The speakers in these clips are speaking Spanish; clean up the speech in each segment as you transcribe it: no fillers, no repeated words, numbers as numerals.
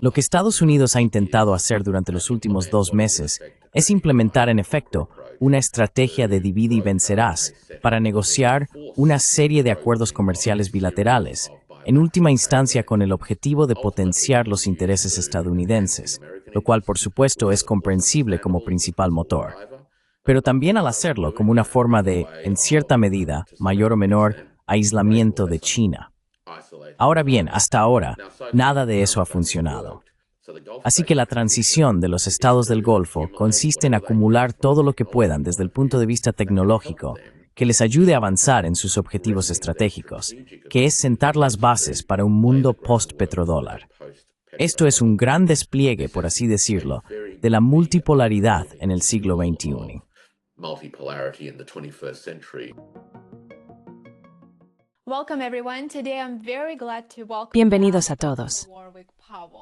Lo que Estados Unidos ha intentado hacer durante los últimos 2 meses es implementar, en efecto, una estrategia de divide y vencerás para negociar una serie de acuerdos comerciales bilaterales, en última instancia con el objetivo de potenciar los intereses estadounidenses, lo cual, por supuesto, es comprensible como principal motor. Pero también al hacerlo como una forma de, en cierta medida, mayor o menor, aislamiento de China. Ahora bien, hasta ahora, nada de eso ha funcionado. Así que la transición de los estados del Golfo consiste en acumular todo lo que puedan desde el punto de vista tecnológico que les ayude a avanzar en sus objetivos estratégicos, que es sentar las bases para un mundo post-petrodólar. Esto es un gran despliegue, por así decirlo, de la multipolaridad en el siglo XXI. Bienvenidos a todos.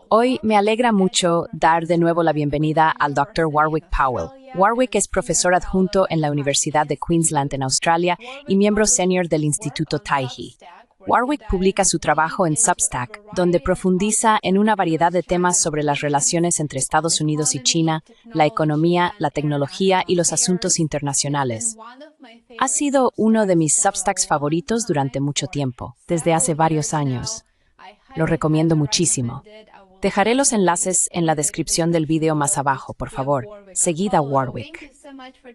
Hoy me alegra mucho dar de nuevo la bienvenida al Dr. Warwick Powell. Warwick es profesor adjunto en la Universidad de Queensland en Australia y miembro senior del Instituto Taiji. Warwick publica su trabajo en Substack, donde profundiza en una variedad de temas sobre las relaciones entre Estados Unidos y China, la economía, la tecnología y los asuntos internacionales. Ha sido uno de mis Substacks favoritos durante mucho tiempo, desde hace varios años. Lo recomiendo muchísimo. Dejaré los enlaces en la descripción del video más abajo, por favor. Seguid a Warwick.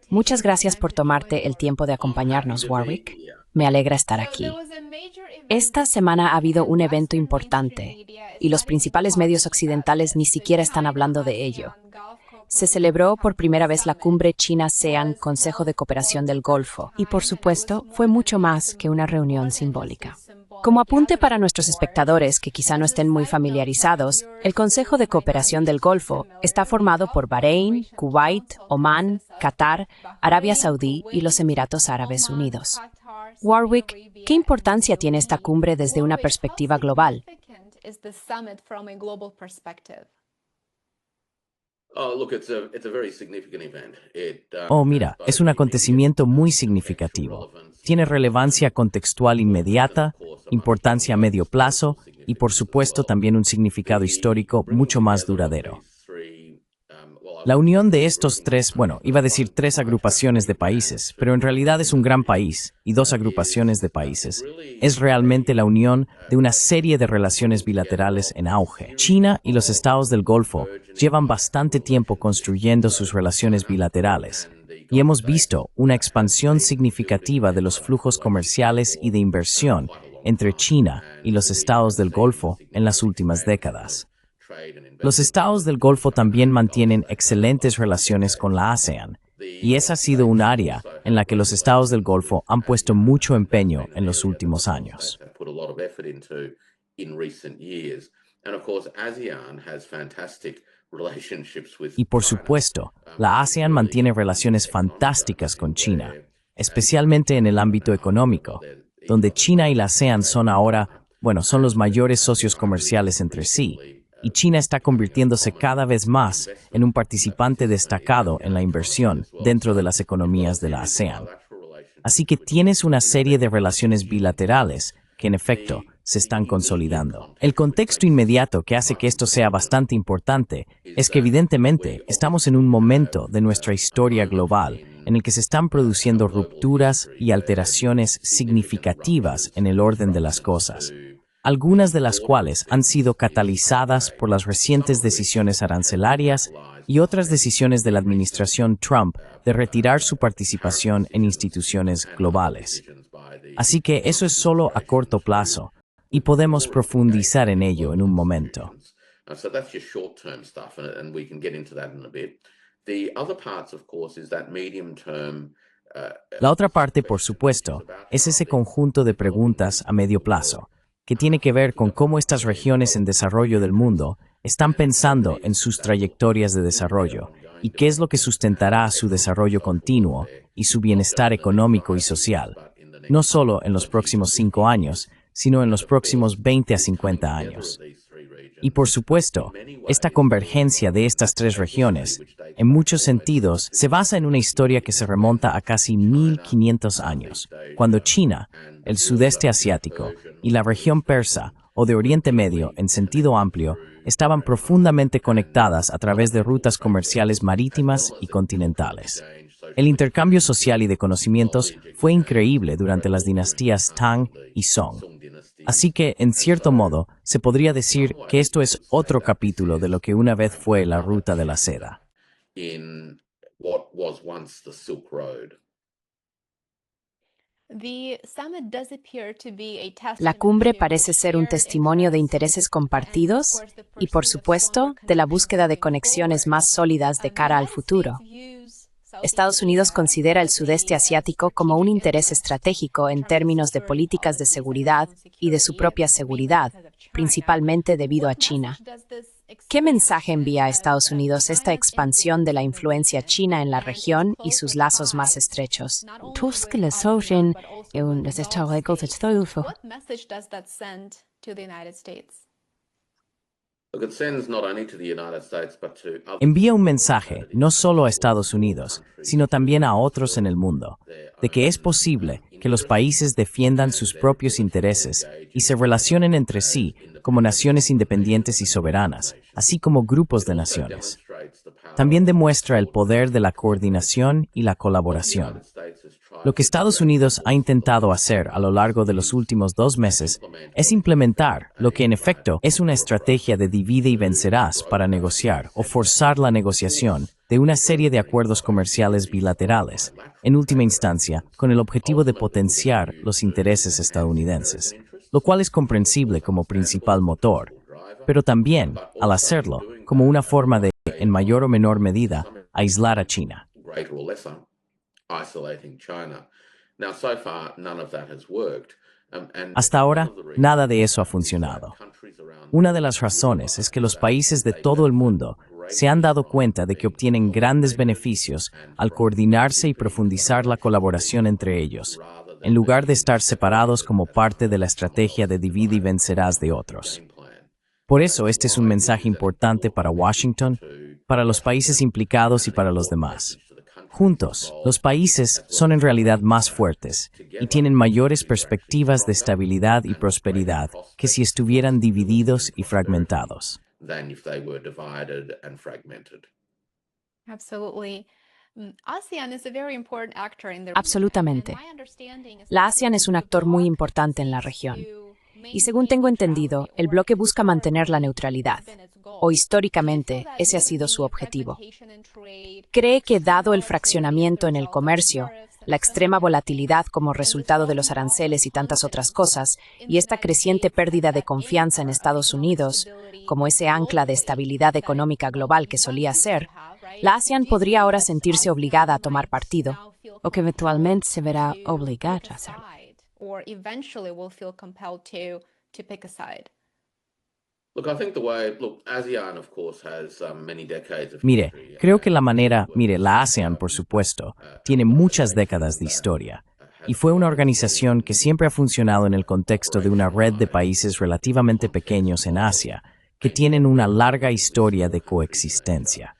Muchas gracias por tomarte el tiempo de acompañarnos, Warwick. Me alegra estar aquí. Esta semana ha habido un evento importante, y los principales medios occidentales ni siquiera están hablando de ello. Se celebró por primera vez la cumbre China-ASEAN Consejo de Cooperación del Golfo, y por supuesto fue mucho más que una reunión simbólica. Como apunte para nuestros espectadores que quizá no estén muy familiarizados, el Consejo de Cooperación del Golfo está formado por Bahrein, Kuwait, Omán, Qatar, Arabia Saudí y los Emiratos Árabes Unidos. Warwick, ¿qué importancia tiene esta cumbre desde una perspectiva global? Mira, es un acontecimiento muy significativo. Tiene relevancia contextual inmediata, importancia a medio plazo y, por supuesto, también un significado histórico mucho más duradero. La unión de estos tres agrupaciones de países, pero en realidad es un gran país y 2 agrupaciones de países, es realmente la unión de una serie de relaciones bilaterales en auge. China y los estados del Golfo llevan bastante tiempo construyendo sus relaciones bilaterales y hemos visto una expansión significativa de los flujos comerciales y de inversión entre China y los estados del Golfo en las últimas décadas. Los estados del Golfo también mantienen excelentes relaciones con la ASEAN, y esa ha sido un área en la que los estados del Golfo han puesto mucho empeño en los últimos años. Y por supuesto, la ASEAN mantiene relaciones fantásticas con China, especialmente en el ámbito económico, donde China y la ASEAN son los mayores socios comerciales entre sí. Y China está convirtiéndose cada vez más en un participante destacado en la inversión dentro de las economías de la ASEAN. Así que tienes una serie de relaciones bilaterales que, en efecto, se están consolidando. El contexto inmediato que hace que esto sea bastante importante es que, evidentemente, estamos en un momento de nuestra historia global en el que se están produciendo rupturas y alteraciones significativas en el orden de las cosas, algunas de las cuales han sido catalizadas por las recientes decisiones arancelarias y otras decisiones de la administración Trump de retirar su participación en instituciones globales. Así que eso es solo a corto plazo, y podemos profundizar en ello en un momento. La otra parte, por supuesto, es ese conjunto de preguntas a medio plazo, que tiene que ver con cómo estas regiones en desarrollo del mundo están pensando en sus trayectorias de desarrollo y qué es lo que sustentará su desarrollo continuo y su bienestar económico y social, no solo en los próximos 5 años, sino en los próximos 20 a 50 años. Y por supuesto, esta convergencia de estas 3 regiones, en muchos sentidos, se basa en una historia que se remonta a casi 1500 años, cuando China, el sudeste asiático y la región persa o de Oriente Medio en sentido amplio estaban profundamente conectadas a través de rutas comerciales marítimas y continentales. El intercambio social y de conocimientos fue increíble durante las dinastías Tang y Song. Así que, en cierto modo, se podría decir que esto es otro capítulo de lo que una vez fue la Ruta de la Seda. La cumbre parece ser un testimonio de intereses compartidos y, por supuesto, de la búsqueda de conexiones más sólidas de cara al futuro. Estados Unidos considera el sudeste asiático como un interés estratégico en términos de políticas de seguridad y de su propia seguridad, principalmente debido a China. ¿Qué mensaje envía a Estados Unidos esta expansión de la influencia china en la región y sus lazos más estrechos? Envía un mensaje no solo a Estados Unidos, sino también a otros en el mundo, de que es posible que los países defiendan sus propios intereses y se relacionen entre sí como naciones independientes y soberanas, así como grupos de naciones. También demuestra el poder de la coordinación y la colaboración. Lo que Estados Unidos ha intentado hacer a lo largo de los últimos 2 meses es implementar lo que en efecto es una estrategia de divide y vencerás para negociar o forzar la negociación de una serie de acuerdos comerciales bilaterales, en última instancia, con el objetivo de potenciar los intereses estadounidenses, lo cual es comprensible como principal motor, pero también, al hacerlo, como una forma de, en mayor o menor medida, aislar a China. Hasta ahora, nada de eso ha funcionado. Una de las razones es que los países de todo el mundo se han dado cuenta de que obtienen grandes beneficios al coordinarse y profundizar la colaboración entre ellos, en lugar de estar separados como parte de la estrategia de divide y vencerás de otros. Por eso, este es un mensaje importante para Washington, para los países implicados y para los demás. Juntos, los países son en realidad más fuertes y tienen mayores perspectivas de estabilidad y prosperidad que si estuvieran divididos y fragmentados. Absolutamente. La ASEAN es un actor muy importante en la región. Y según tengo entendido, el bloque busca mantener la neutralidad, o históricamente ese ha sido su objetivo. Cree que dado el fraccionamiento en el comercio, la extrema volatilidad como resultado de los aranceles y tantas otras cosas, y esta creciente pérdida de confianza en Estados Unidos, como ese ancla de estabilidad económica global que solía ser, la ASEAN podría ahora sentirse obligada a tomar partido, o que eventualmente se verá obligada a hacerlo. Mire, creo que la ASEAN, por supuesto, tiene muchas décadas de historia, y fue una organización que siempre ha funcionado en el contexto de una red de países relativamente pequeños en Asia, que tienen una larga historia de coexistencia.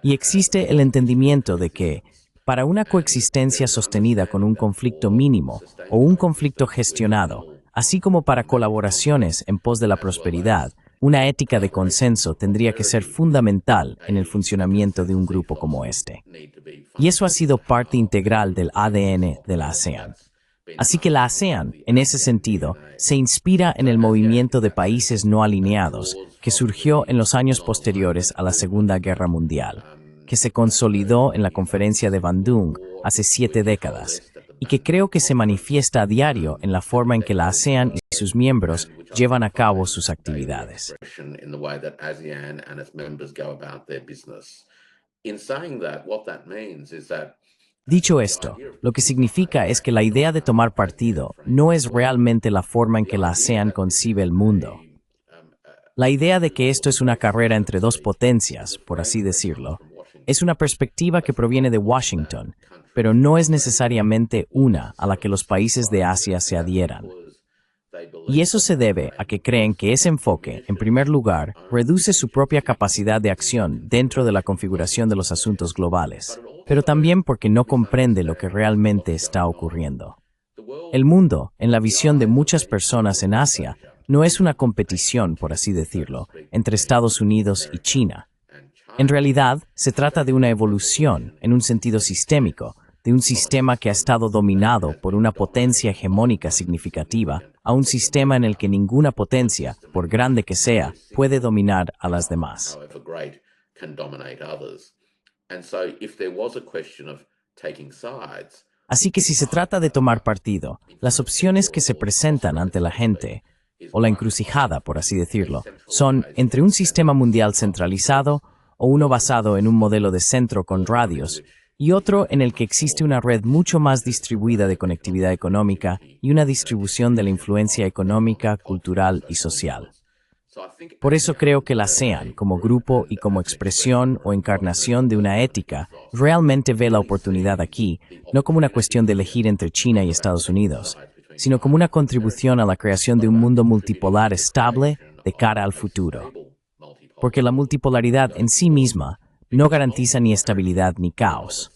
Y existe el entendimiento de que, para una coexistencia sostenida con un conflicto mínimo o un conflicto gestionado, así como para colaboraciones en pos de la prosperidad, una ética de consenso tendría que ser fundamental en el funcionamiento de un grupo como este. Y eso ha sido parte integral del ADN de la ASEAN. Así que la ASEAN, en ese sentido, se inspira en el movimiento de países no alineados que surgió en los años posteriores a la Segunda Guerra Mundial, que se consolidó en la Conferencia de Bandung hace 7 décadas, y que creo que se manifiesta a diario en la forma en que la ASEAN y sus miembros llevan a cabo sus actividades. Dicho esto, lo que significa es que la idea de tomar partido no es realmente la forma en que la ASEAN concibe el mundo. La idea de que esto es una carrera entre dos potencias, por así decirlo, es una perspectiva que proviene de Washington, pero no es necesariamente una a la que los países de Asia se adhieran. Y eso se debe a que creen que ese enfoque, en primer lugar, reduce su propia capacidad de acción dentro de la configuración de los asuntos globales, pero también porque no comprende lo que realmente está ocurriendo. El mundo, en la visión de muchas personas en Asia, no es una competición, por así decirlo, entre Estados Unidos y China. En realidad, se trata de una evolución, en un sentido sistémico, de un sistema que ha estado dominado por una potencia hegemónica significativa a un sistema en el que ninguna potencia, por grande que sea, puede dominar a las demás. Así que si se trata de tomar partido, las opciones que se presentan ante la gente, o la encrucijada, por así decirlo, son entre un sistema mundial centralizado o uno basado en un modelo de centro con radios, y otro en el que existe una red mucho más distribuida de conectividad económica y una distribución de la influencia económica, cultural y social. Por eso creo que la ASEAN, como grupo y como expresión o encarnación de una ética, realmente ve la oportunidad aquí, no como una cuestión de elegir entre China y Estados Unidos, sino como una contribución a la creación de un mundo multipolar estable de cara al futuro. Porque la multipolaridad en sí misma no garantiza ni estabilidad ni caos.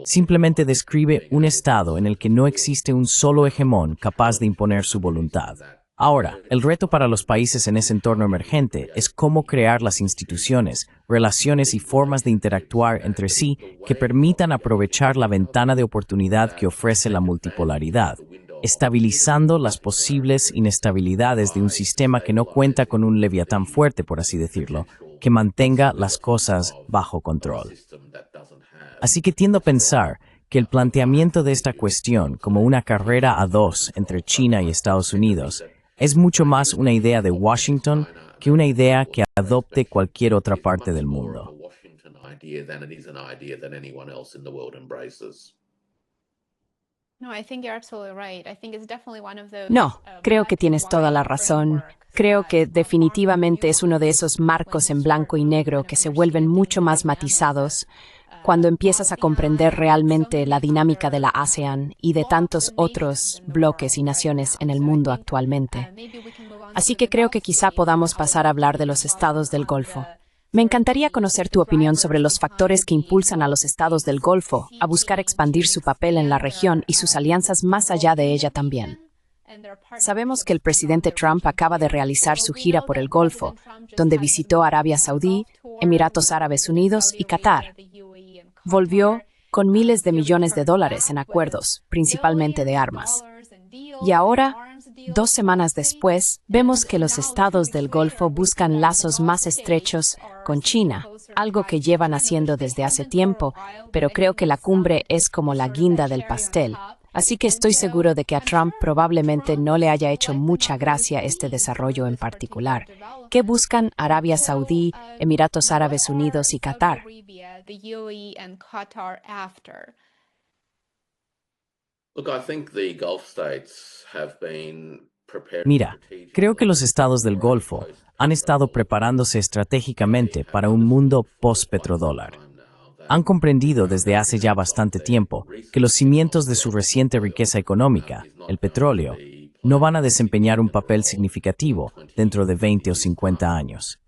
Simplemente describe un estado en el que no existe un solo hegemón capaz de imponer su voluntad. Ahora, el reto para los países en ese entorno emergente es cómo crear las instituciones, relaciones y formas de interactuar entre sí que permitan aprovechar la ventana de oportunidad que ofrece la multipolaridad, estabilizando las posibles inestabilidades de un sistema que no cuenta con un leviatán fuerte, por así decirlo, que mantenga las cosas bajo control. Así que tiendo a pensar que el planteamiento de esta cuestión como una carrera a dos entre China y Estados Unidos es mucho más una idea de Washington que una idea que adopte cualquier otra parte del mundo. No, creo que tienes toda la razón. Creo que definitivamente es uno de esos marcos en blanco y negro que se vuelven mucho más matizados cuando empiezas a comprender realmente la dinámica de la ASEAN y de tantos otros bloques y naciones en el mundo actualmente. Así que creo que quizá podamos pasar a hablar de los estados del Golfo. Me encantaría conocer tu opinión sobre los factores que impulsan a los estados del Golfo a buscar expandir su papel en la región y sus alianzas más allá de ella también. Sabemos que el presidente Trump acaba de realizar su gira por el Golfo, donde visitó Arabia Saudí, Emiratos Árabes Unidos y Qatar. Volvió con miles de millones de dólares en acuerdos, principalmente de armas. Y ahora, 2 semanas después, vemos que los estados del Golfo buscan lazos más estrechos con China, algo que llevan haciendo desde hace tiempo, pero creo que la cumbre es como la guinda del pastel. Así que estoy seguro de que a Trump probablemente no le haya hecho mucha gracia este desarrollo en particular. ¿Qué buscan Arabia Saudí, Emiratos Árabes Unidos y Qatar? Mira, creo que los estados del Golfo han estado preparándose estratégicamente para un mundo post-petrodólar. Han comprendido desde hace ya bastante tiempo que los cimientos de su reciente riqueza económica, el petróleo, no van a desempeñar un papel significativo dentro de 20 o 50 años.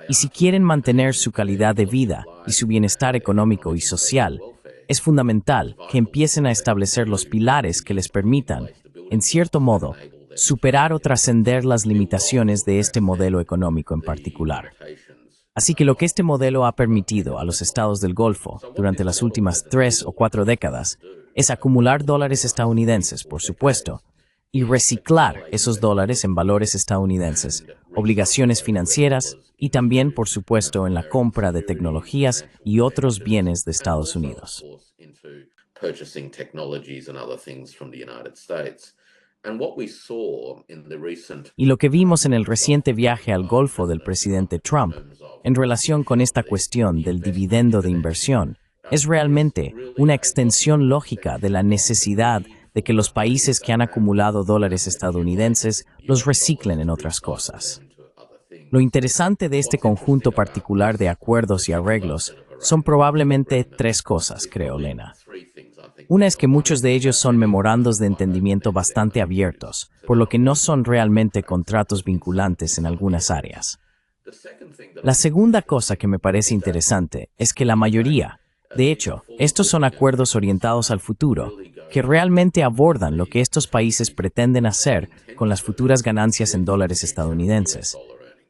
Y si quieren mantener su calidad de vida y su bienestar económico y social, es fundamental que empiecen a establecer los pilares que les permitan, en cierto modo, superar o trascender las limitaciones de este modelo económico en particular. Así que lo que este modelo ha permitido a los estados del Golfo durante las últimas 3 o 4 décadas es acumular dólares estadounidenses, por supuesto, y reciclar esos dólares en valores estadounidenses, obligaciones financieras y también, por supuesto, en la compra de tecnologías y otros bienes de Estados Unidos. Y lo que vimos en el reciente viaje al Golfo del presidente Trump, en relación con esta cuestión del dividendo de inversión, es realmente una extensión lógica de la necesidad de que los países que han acumulado dólares estadounidenses los reciclen en otras cosas. Lo interesante de este conjunto particular de acuerdos y arreglos son probablemente 3 cosas, creo, Lena. Una es que muchos de ellos son memorandos de entendimiento bastante abiertos, por lo que no son realmente contratos vinculantes en algunas áreas. La segunda cosa que me parece interesante es que la mayoría, De hecho, estos son acuerdos orientados al futuro, que realmente abordan lo que estos países pretenden hacer con las futuras ganancias en dólares estadounidenses,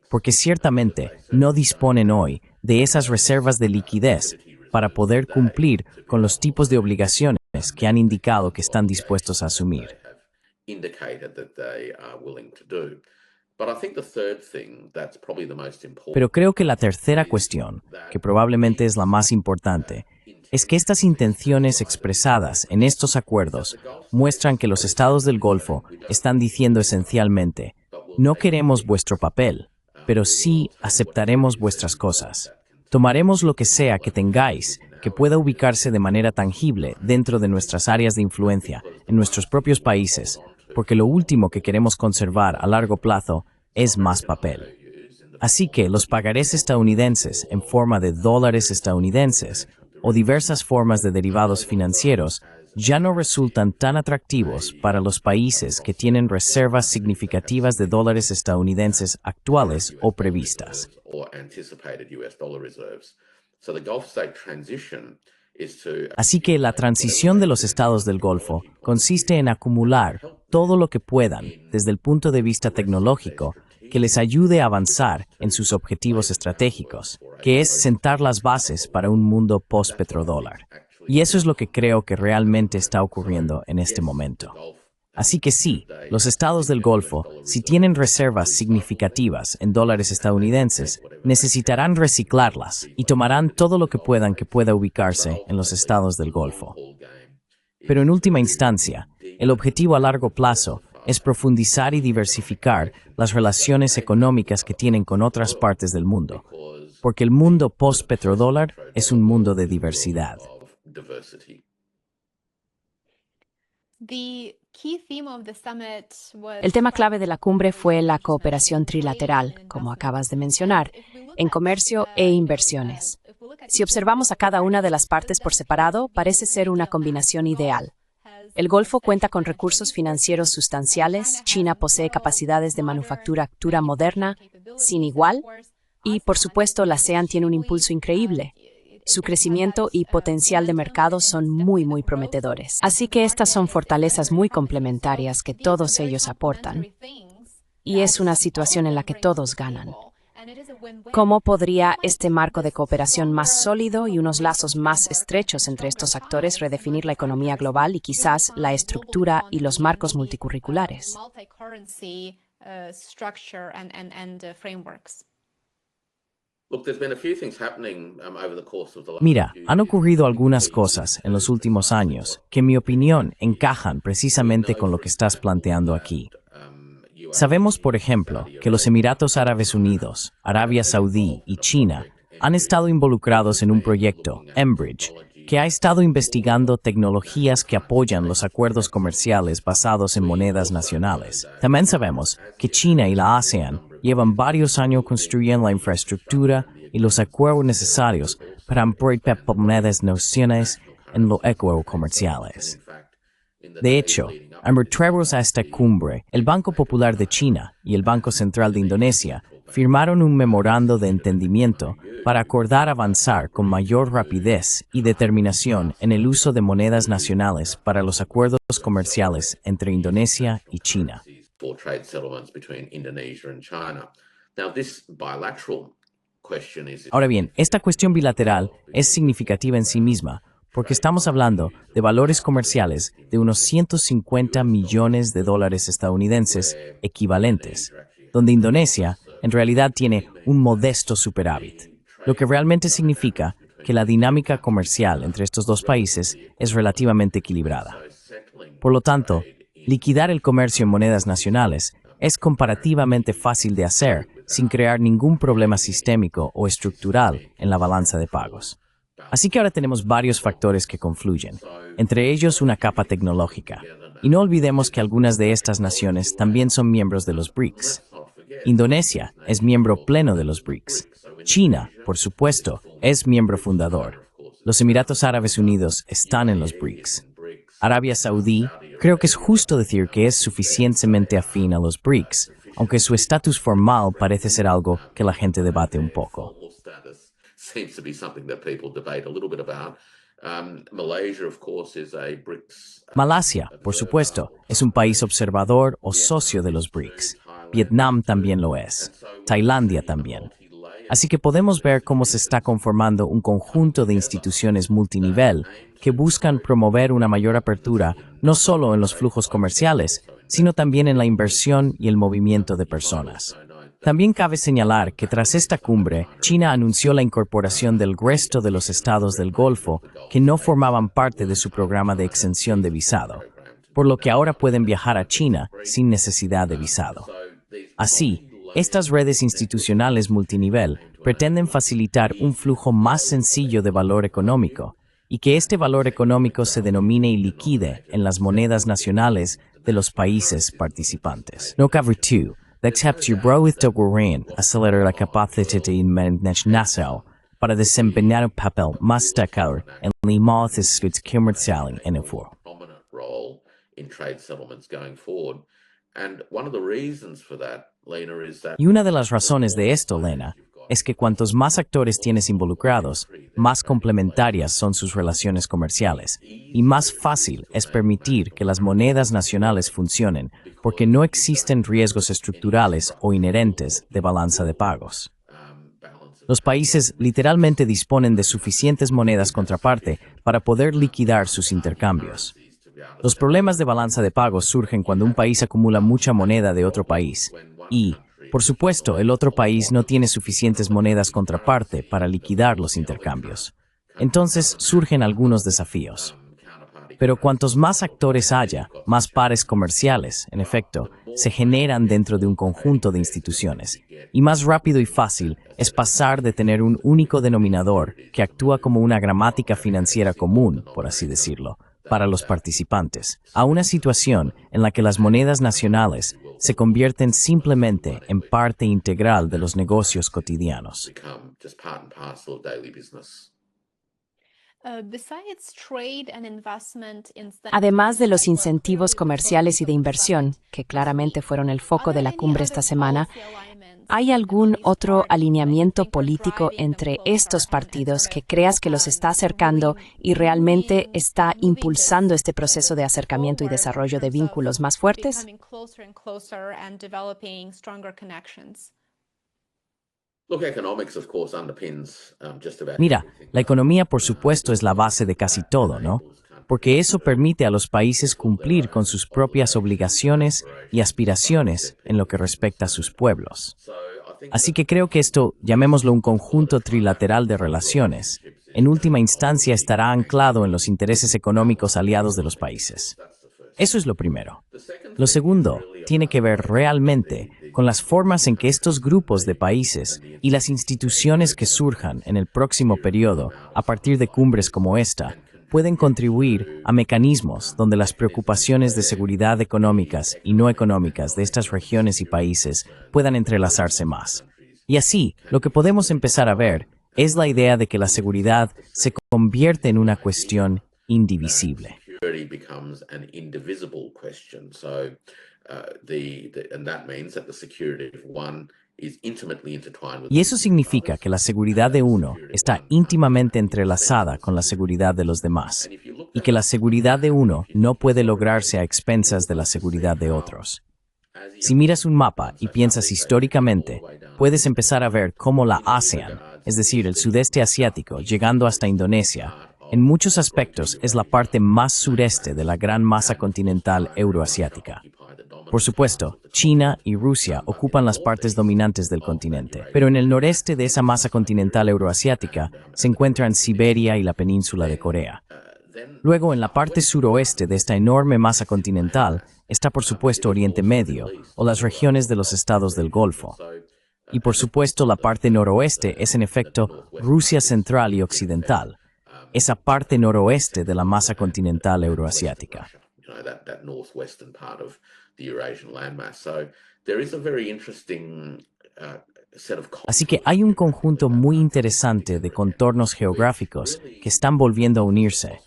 porque ciertamente no disponen hoy de esas reservas de liquidez para poder cumplir con los tipos de obligaciones que han indicado que están dispuestos a asumir. Pero creo que la tercera cuestión, que probablemente es la más importante, es que estas intenciones expresadas en estos acuerdos muestran que los estados del Golfo están diciendo esencialmente, no queremos vuestro papel, pero sí aceptaremos vuestras cosas. Tomaremos lo que sea que tengáis que pueda ubicarse de manera tangible dentro de nuestras áreas de influencia, en nuestros propios países, porque lo último que queremos conservar a largo plazo es más papel. Así que los pagarés estadounidenses en forma de dólares estadounidenses o diversas formas de derivados financieros ya no resultan tan atractivos para los países que tienen reservas significativas de dólares estadounidenses actuales o previstas. Así que la transición de los estados del Golfo consiste en acumular todo lo que puedan desde el punto de vista tecnológico que les ayude a avanzar en sus objetivos estratégicos, que es sentar las bases para un mundo post-petrodólar. Y eso es lo que creo que realmente está ocurriendo en este momento. Así que sí, los estados del Golfo, si tienen reservas significativas en dólares estadounidenses, necesitarán reciclarlas y tomarán todo lo que puedan que pueda ubicarse en los estados del Golfo. Pero en última instancia, el objetivo a largo plazo es profundizar y diversificar las relaciones económicas que tienen con otras partes del mundo, porque el mundo post-petrodólar es un mundo de diversidad. El tema clave de la cumbre fue la cooperación trilateral, como acabas de mencionar, en comercio e inversiones. Si observamos a cada una de las partes por separado, parece ser una combinación ideal. El Golfo cuenta con recursos financieros sustanciales, China posee capacidades de manufactura moderna, sin igual, y, por supuesto, la ASEAN tiene un impulso increíble. Su crecimiento y potencial de mercado son muy prometedores. Así que estas son fortalezas muy complementarias que todos ellos aportan. Y es una situación en la que todos ganan. ¿Cómo podría este marco de cooperación más sólido y unos lazos más estrechos entre estos actores redefinir la economía global y quizás la estructura y los marcos multicurriculares? Mira, han ocurrido algunas cosas en los últimos años que, en mi opinión, encajan precisamente con lo que estás planteando aquí. Sabemos, por ejemplo, que los Emiratos Árabes Unidos, Arabia Saudí y China han estado involucrados en un proyecto, Enbridge, que ha estado investigando tecnologías que apoyan los acuerdos comerciales basados en monedas nacionales. También sabemos que China y la ASEAN llevan varios años construyendo la infraestructura y los acuerdos necesarios para ampliar monedas nacionales en los acuerdos comerciales. De hecho, arbitrados a esta cumbre, el Banco Popular de China y el Banco Central de Indonesia firmaron un memorando de entendimiento para acordar avanzar con mayor rapidez y determinación en el uso de monedas nacionales para los acuerdos comerciales entre Indonesia y China. Ahora bien, esta cuestión bilateral es significativa en sí misma, porque estamos hablando de valores comerciales de unos 150 millones de dólares estadounidenses equivalentes, donde Indonesia en realidad tiene un modesto superávit, lo que realmente significa que la dinámica comercial entre estos dos países es relativamente equilibrada. Por lo tanto, liquidar el comercio en monedas nacionales es comparativamente fácil de hacer sin crear ningún problema sistémico o estructural en la balanza de pagos. Así que ahora tenemos varios factores que confluyen, entre ellos una capa tecnológica. Y no olvidemos que algunas de estas naciones también son miembros de los BRICS. Indonesia es miembro pleno de los BRICS. China, por supuesto, es miembro fundador. Los Emiratos Árabes Unidos están en los BRICS. Arabia Saudí, creo que es justo decir que es suficientemente afín a los BRICS, aunque su estatus formal parece ser algo que la gente debate un poco. seems to be something that people debate a little bit about. Malaysia, of course, is a BRICS. Malasia, por supuesto, es un país observador o socio de los BRICS. Vietnam también lo es. Tailandia también. Así que podemos ver cómo se está conformando un conjunto de instituciones multinivel que buscan promover una mayor apertura no solo en los flujos comerciales, sino también en la inversión y el movimiento de personas. También cabe señalar que tras esta cumbre, China anunció la incorporación del resto de los estados del Golfo que no formaban parte de su programa de exención de visado, por lo que ahora pueden viajar a China sin necesidad de visado. Así, estas redes institucionales multinivel pretenden facilitar un flujo más sencillo de valor económico y que este valor económico se denomine y liquide en las monedas nacionales de los países participantes. No cabe tú. Except your growth de Warren acelerar la capacidad internacional para desempeñar un papel más destacado en la movilidad comercial en el foro. Y una de las razones de esto, Lena, es que cuantos más actores tienes involucrados, más complementarias son sus relaciones comerciales y más fácil es permitir que las monedas nacionales funcionen porque no existen riesgos estructurales o inherentes de balanza de pagos. Los países literalmente disponen de suficientes monedas contraparte para poder liquidar sus intercambios. Los problemas de balanza de pagos surgen cuando un país acumula mucha moneda de otro país y, por supuesto, el otro país no tiene suficientes monedas contraparte para liquidar los intercambios. Entonces surgen algunos desafíos. Pero cuantos más actores haya, más pares comerciales, en efecto, se generan dentro de un conjunto de instituciones. Y más rápido y fácil es pasar de tener un único denominador que actúa como una gramática financiera común, por así decirlo, para los participantes, a una situación en la que las monedas nacionales se convierten simplemente en parte integral de los negocios cotidianos. Además de los incentivos comerciales y de inversión, que claramente fueron el foco de la cumbre esta semana, ¿hay algún otro alineamiento político entre estos partidos que creas que los está acercando y realmente está impulsando este proceso de acercamiento y desarrollo de vínculos más fuertes? Mira, la economía por supuesto es la base de casi todo, ¿no? Porque eso permite a los países cumplir con sus propias obligaciones y aspiraciones en lo que respecta a sus pueblos. Así que creo que esto, llamémoslo un conjunto trilateral de relaciones, en última instancia estará anclado en los intereses económicos aliados de los países. Eso es lo primero. Lo segundo tiene que ver realmente con las formas en que estos grupos de países y las instituciones que surjan en el próximo periodo a partir de cumbres como esta pueden contribuir a mecanismos donde las preocupaciones de seguridad económicas y no económicas de estas regiones y países puedan entrelazarse más. Y así, lo que podemos empezar a ver es la idea de que la seguridad se convierte en una cuestión indivisible. Y eso significa que la seguridad de uno está íntimamente entrelazada con la seguridad de los demás, y que la seguridad de uno no puede lograrse a expensas de la seguridad de otros. Si miras un mapa y piensas históricamente, puedes empezar a ver cómo la ASEAN, es decir, el sudeste asiático, llegando hasta Indonesia, en muchos aspectos es la parte más sureste de la gran masa continental euroasiática. Por supuesto, China y Rusia ocupan las partes dominantes del continente, pero en el noreste de esa masa continental euroasiática se encuentran Siberia y la península de Corea. Luego, en la parte suroeste de esta enorme masa continental está, por supuesto, Oriente Medio o las regiones de los estados del Golfo. Y, por supuesto, la parte noroeste es, en efecto, Rusia central y occidental, esa parte noroeste de la masa continental euroasiática. Así que hay un conjunto muy interesante de contornos geográficos que están volviendo a unirse,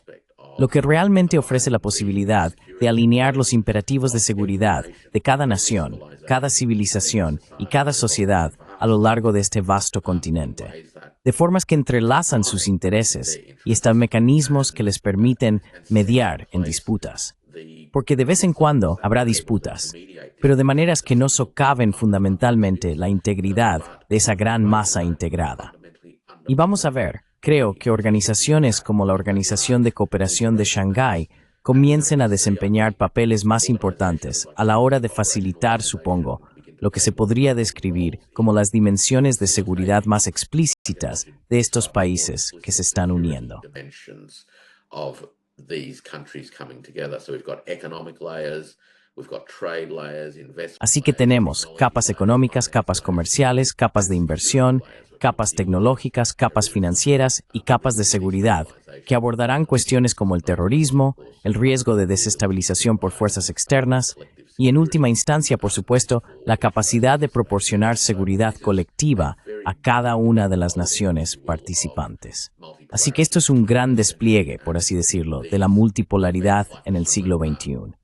lo que realmente ofrece la posibilidad de alinear los imperativos de seguridad de cada nación, cada civilización y cada sociedad a lo largo de este vasto continente. de formas que entrelazan sus intereses y están mecanismos que les permiten mediar en disputas. Porque de vez en cuando habrá disputas, pero de maneras que no socaven fundamentalmente la integridad de esa gran masa integrada. Y vamos a ver, creo que organizaciones como la Organización de Cooperación de Shanghái comiencen a desempeñar papeles más importantes a la hora de facilitar, supongo, lo que se podría describir como las dimensiones de seguridad más explícitas de estos países que se están uniendo. Así que tenemos capas económicas, capas comerciales, capas de inversión, capas tecnológicas, capas financieras y capas de seguridad, que abordarán cuestiones como el terrorismo, el riesgo de desestabilización por fuerzas externas y, en última instancia, por supuesto, la capacidad de proporcionar seguridad colectiva a cada una de las naciones participantes. Así que esto es un gran despliegue, por así decirlo, de la multipolaridad en el siglo XXI.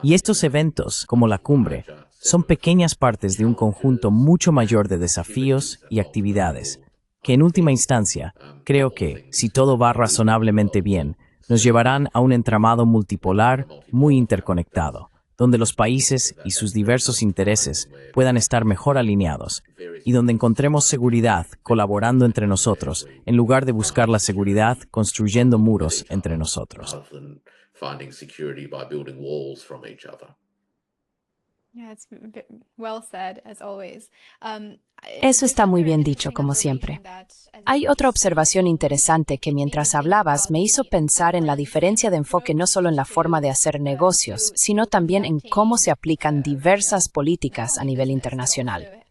Y estos eventos, como la cumbre, son pequeñas partes de un conjunto mucho mayor de desafíos y actividades, que en última instancia, creo que, si todo va razonablemente bien, nos llevarán a un entramado multipolar muy interconectado, donde los países y sus diversos intereses puedan estar mejor alineados, y donde encontremos seguridad colaborando entre nosotros, en lugar de buscar la seguridad construyendo muros entre nosotros. Eso está muy bien dicho, como siempre. Hay otra observación interesante que mientras hablabas me hizo pensar en la diferencia de enfoque no solo en la forma de hacer negocios, sino también en cómo se aplican diversas políticas a nivel internacional.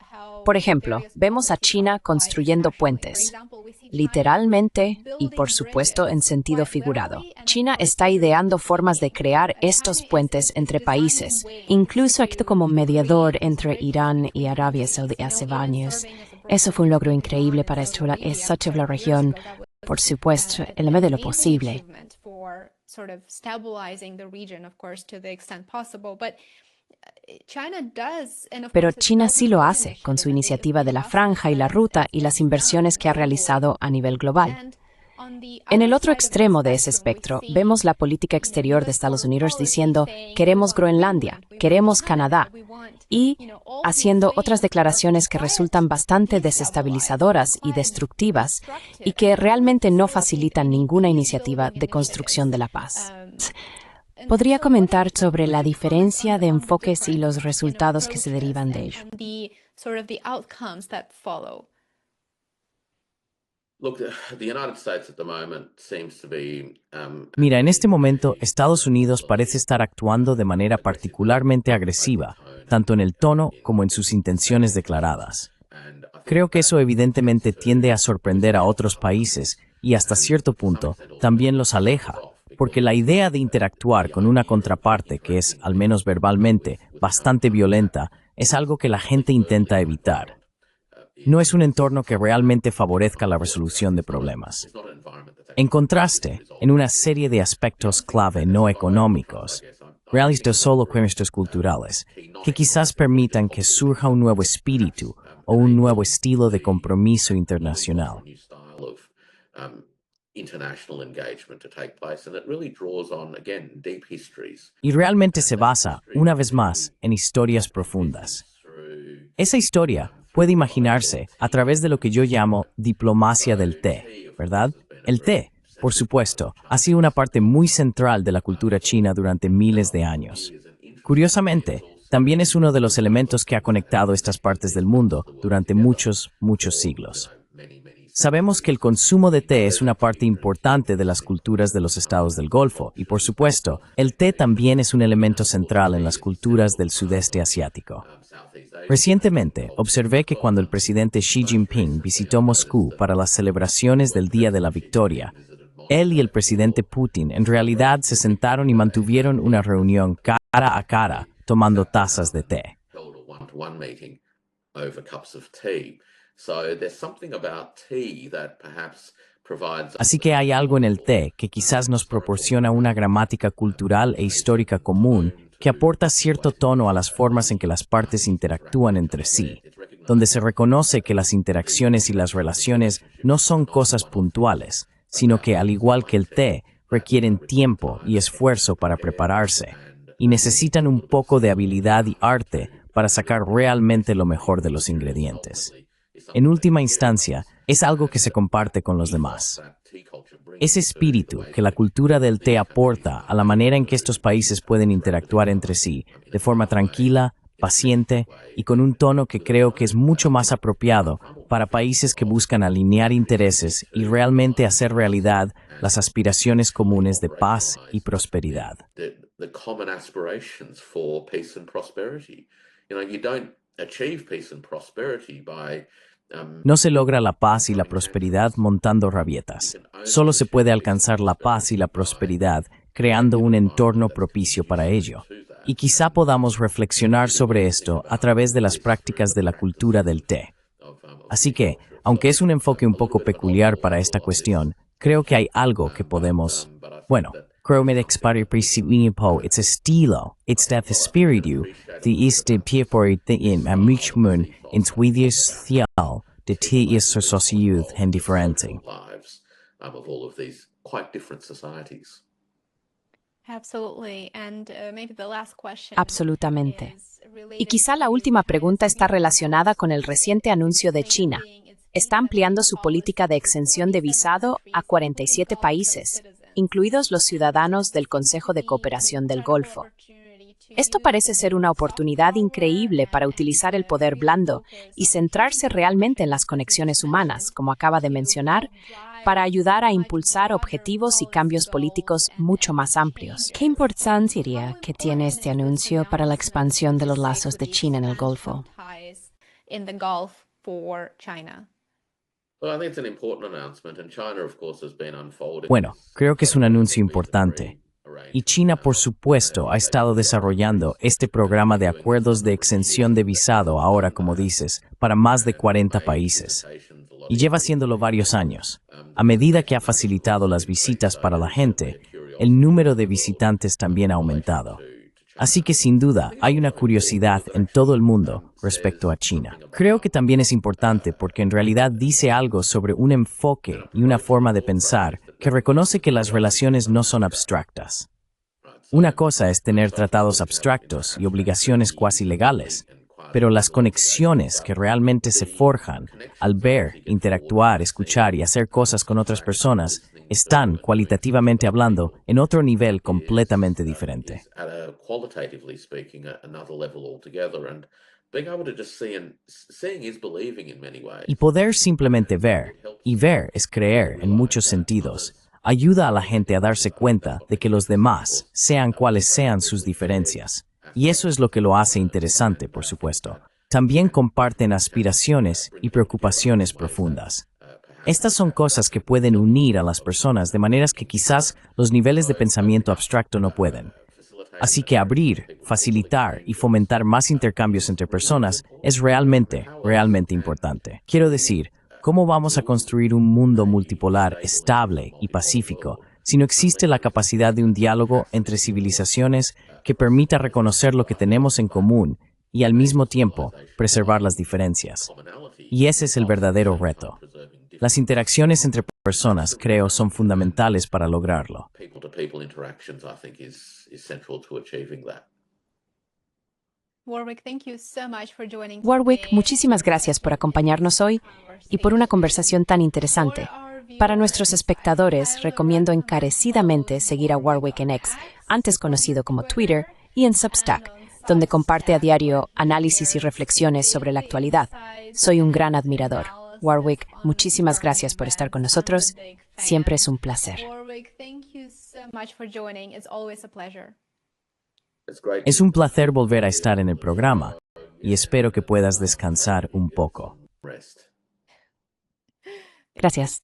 Por ejemplo, vemos a China construyendo puentes. Literalmente y, por supuesto, en sentido figurado. China está ideando formas de crear estos puentes entre países. Incluso actúa como mediador entre Irán y Arabia Saudí hace años. Eso fue un logro increíble para estabilizar la región, por supuesto, en la medida de lo posible. Pero China sí lo hace, con su iniciativa de la Franja y la Ruta y las inversiones que ha realizado a nivel global. En el otro extremo de ese espectro, vemos la política exterior de Estados Unidos diciendo, queremos Groenlandia, queremos Canadá, y haciendo otras declaraciones que resultan bastante desestabilizadoras y destructivas, y que realmente no facilitan ninguna iniciativa de construcción de la paz. ¿Podría comentar sobre la diferencia de enfoques y los resultados que se derivan de ello? Mira, en este momento, Estados Unidos parece estar actuando de manera particularmente agresiva, tanto en el tono como en sus intenciones declaradas. Creo que eso evidentemente tiende a sorprender a otros países y, hasta cierto punto, también los aleja. Porque la idea de interactuar con una contraparte que es, al menos verbalmente, bastante violenta, es algo que la gente intenta evitar. No es un entorno que realmente favorezca la resolución de problemas. En contraste, en una serie de aspectos clave no económicos, realistas solo cuestiones culturales, que quizás permitan que surja un nuevo espíritu o un nuevo estilo de compromiso internacional. Y realmente se basa, una vez más, en historias profundas. Esa historia puede imaginarse a través de lo que yo llamo diplomacia del té, ¿verdad? El té, por supuesto, ha sido una parte muy central de la cultura china durante miles de años. Curiosamente, también es uno de los elementos que ha conectado estas partes del mundo durante muchos siglos. Sabemos que el consumo de té es una parte importante de las culturas de los estados del Golfo y, por supuesto, el té también es un elemento central en las culturas del sudeste asiático. Recientemente, observé que cuando el presidente Xi Jinping visitó Moscú para las celebraciones del Día de la Victoria, él y el presidente Putin en realidad se sentaron y mantuvieron una reunión cara a cara, tomando tazas de té. Así que hay algo en el té que quizás nos proporciona una gramática cultural e histórica común que aporta cierto tono a las formas en que las partes interactúan entre sí. donde se reconoce que las interacciones y las relaciones no son cosas puntuales, sino que, al igual que el té, requieren tiempo y esfuerzo para prepararse, y necesitan un poco de habilidad y arte para sacar realmente lo mejor de los ingredientes. En última instancia, es algo que se comparte con los demás. Ese espíritu que la cultura del té aporta a la manera en que estos países pueden interactuar entre sí, de forma tranquila, paciente y con un tono que creo que es mucho más apropiado para países que buscan alinear intereses y realmente hacer realidad las aspiraciones comunes de paz y prosperidad. The common aspirations for peace and prosperity. You don't achieve peace and prosperity by No se logra la paz y la prosperidad montando rabietas. Solo se puede alcanzar la paz y la prosperidad creando un entorno propicio para ello. Y quizá podamos reflexionar sobre esto a través de las prácticas de la cultura del té. Así que, aunque es un enfoque un poco peculiar para esta cuestión, creo que hay algo que podemos... Bueno, creo que it's estilo, it's that espíritu, de este por en amishmun, en Swedish social, de té es sociedad en diferente. lives of all of these quite different societies. Absolutamente. Y quizá la última pregunta está relacionada con el reciente anuncio de China. Está ampliando su política de exención de visado a 47 países, incluidos los ciudadanos del Consejo de Cooperación del Golfo. Esto parece ser una oportunidad increíble para utilizar el poder blando y centrarse realmente en las conexiones humanas, como acaba de mencionar, para ayudar a impulsar objetivos y cambios políticos mucho más amplios. ¿Qué importancia diría que tiene este anuncio para la expansión de los lazos de China en el Golfo? Well, I think it's an important announcement, and China, of course, has been unfolding. Bueno, creo que es un anuncio importante. Y China, por supuesto, ha estado desarrollando este programa de acuerdos de exención de visado, ahora como dices, para más de 40 países. Y lleva haciéndolo varios años. A medida que ha facilitado las visitas para la gente, el número de visitantes también ha aumentado. Así que sin duda hay una curiosidad en todo el mundo respecto a China. Creo que también es importante porque en realidad dice algo sobre un enfoque y una forma de pensar que reconoce que las relaciones no son abstractas. Una cosa es tener tratados abstractos y obligaciones cuasi legales, pero las conexiones que realmente se forjan al ver, interactuar, escuchar y hacer cosas con otras personas están, cualitativamente hablando, en otro nivel completamente diferente. Qualitatively speaking, at another level altogether, and being able to just seeing is believing in many ways. Y poder simplemente ver, y ver es creer en muchos sentidos, ayuda a la gente a darse cuenta de que los demás, sean cuales sean sus diferencias. Y eso es lo que lo hace interesante, por supuesto. También comparten aspiraciones y preocupaciones profundas. Estas son cosas que pueden unir a las personas de maneras que quizás los niveles de pensamiento abstracto no pueden. Así que abrir, facilitar y fomentar más intercambios entre personas es realmente importante. Quiero decir, ¿cómo vamos a construir un mundo multipolar estable y pacífico si no existe la capacidad de un diálogo entre civilizaciones que permita reconocer lo que tenemos en común y al mismo tiempo preservar las diferencias? Y ese es el verdadero reto. Las interacciones entre personas, creo, son fundamentales para lograrlo. People-to-people interactions, I think, is central to achieving that. Warwick, muchísimas gracias por acompañarnos hoy y por una conversación tan interesante. Para nuestros espectadores, recomiendo encarecidamente seguir a Warwick en X, antes conocido como Twitter, y en Substack, donde comparte a diario análisis y reflexiones sobre la actualidad. Soy un gran admirador. Warwick, muchísimas gracias por estar con nosotros. Siempre es un placer. Es un placer volver a estar en el programa y espero que puedas descansar un poco. Rest. Gracias.